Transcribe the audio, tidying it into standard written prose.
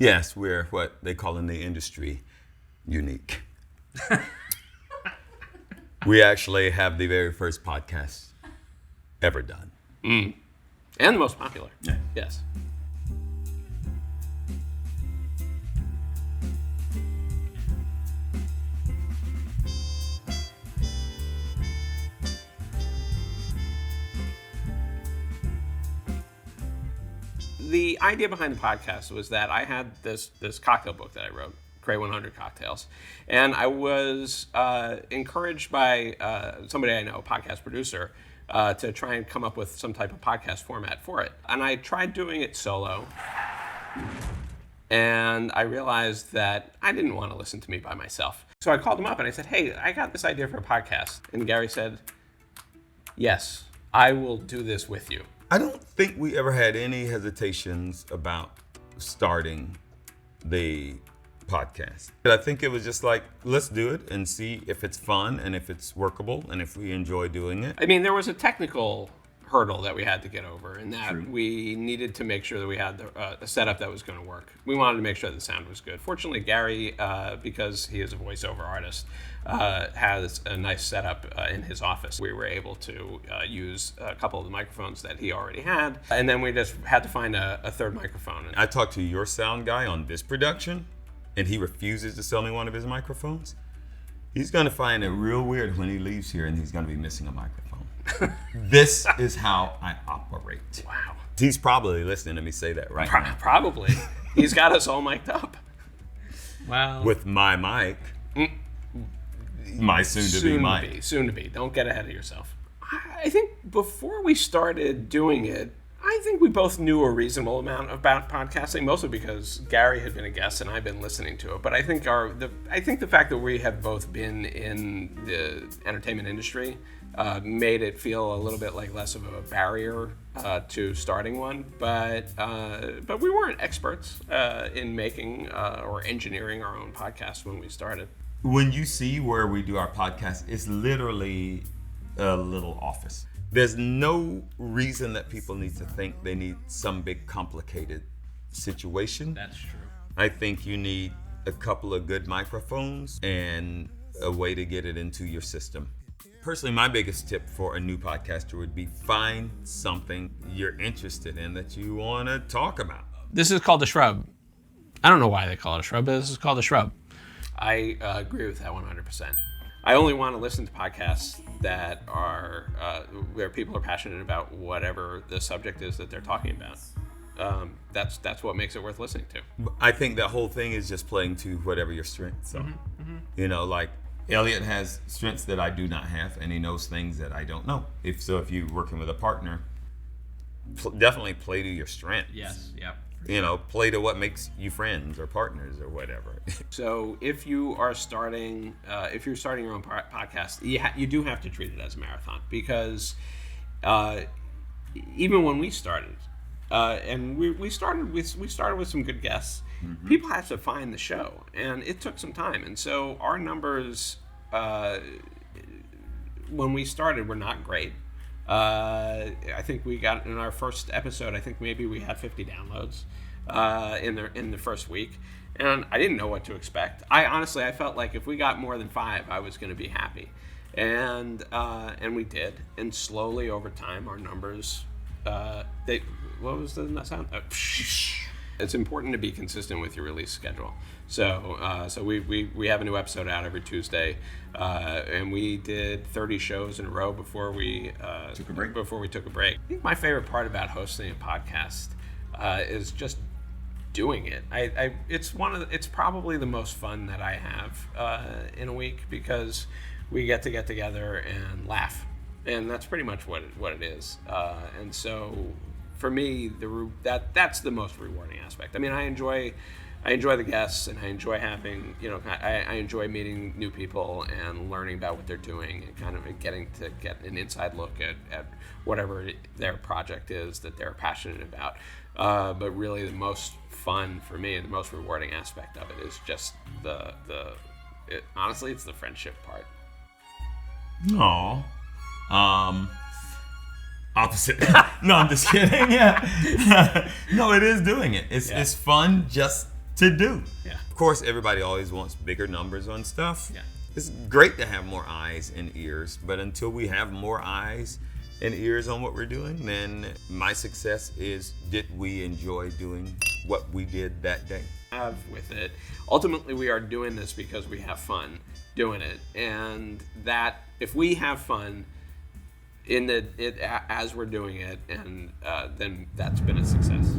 Yes, we're what they call in the industry unique. We actually have the very first podcast ever done. And the most popular. Yeah. Yes. The idea behind the podcast was that I had this cocktail book that I wrote, Create 100 Cocktails, and I was encouraged by somebody I know, a podcast producer, to try and come up with some type of podcast format for it. And I tried doing it solo, and I realized that I didn't want to listen to me by myself. So I called him up and I said, hey, I got this idea for a podcast. And Gary said, yes, I will do this with you. I don't think we ever had any hesitations about starting the podcast. I think it was just like, let's do it and see if it's fun and if it's workable and if we enjoy doing it. I mean, there was a technical hurdle that we had to get over, and that we needed to make sure that we had a setup that was going to work. We wanted to make sure the sound was good. Fortunately, Gary, because he is a voiceover artist, has a nice setup in his office. We were able to use a couple of the microphones that he already had, and then we just had to find a third microphone. I talked to your sound guy on this production, and he refuses to sell me one of his microphones. He's going to find it real weird when he leaves here and he's going to be missing a microphone. This is how I operate. Wow. He's probably listening to me say that right now. Probably. He's got us all mic'd up. Wow. With my mic. My soon-to-be mic. Soon to be. Don't get ahead of yourself. I think before we started doing it, I think we both knew a reasonable amount about podcasting, mostly because Gary had been a guest and I've been listening to it. But I think the fact that we have both been in the entertainment industry made it feel a little bit like less of a barrier to starting one. But we weren't experts in making or engineering our own podcast when we started. When you see where we do our podcast, it's literally a little office. There's no reason that people need to think they need some big complicated situation. That's true. I think you need a couple of good microphones and a way to get it into your system. Personally, my biggest tip for a new podcaster would be find something you're interested in that you want to talk about. This is called The Shrub. I don't know why they call it a shrub, but this is called The Shrub. I agree with that 100%. I only want to listen to podcasts that are where people are passionate about whatever the subject is that they're talking about. That's what makes it worth listening to. I think the whole thing is just playing to whatever your strengths are. Mm-hmm. You know, like Elliot has strengths that I do not have, and he knows things that I don't know. If you're working with a partner, definitely play to your strengths. Yes. Yep. You know, play to what makes you friends or partners or whatever. So if you are starting, your own podcast, you do have to treat it as a marathon, because even when we started, and we started with some good guests, mm-hmm. People had to find the show, and it took some time. And so our numbers when we started were not great. I think we got in our first episode, I think maybe we had 50 downloads in the first week, and I didn't know what to expect. I felt like if we got more than 5, I was going to be happy, and we did. And slowly over time, our numbers what was the sound? It's important to be consistent with your release schedule. So we have a new episode out every Tuesday, and we did 30 shows in a row before we took a break. I think my favorite part about hosting a podcast is just doing it. It's probably the most fun that I have in a week, because we get together and laugh, and that's pretty much what it is. And so for me, that's the most rewarding aspect. I mean, I enjoy the guests, and I enjoy having, I enjoy meeting new people and learning about what they're doing, and kind of getting to get an inside look at whatever their project is that they're passionate about. But really, the most fun for me and the most rewarding aspect of it is just honestly, it's the friendship part. No. Opposite. No, I'm just kidding. Yeah. No, it is doing it. It's fun just to do. Yeah. Of course, everybody always wants bigger numbers on stuff. Yeah. It's great to have more eyes and ears, but until we have more eyes and ears on what we're doing, then my success is, did we enjoy doing what we did that day? Have with it. Ultimately, we are doing this because we have fun doing it, and that if we have fun as we're doing it, and then that's been a success.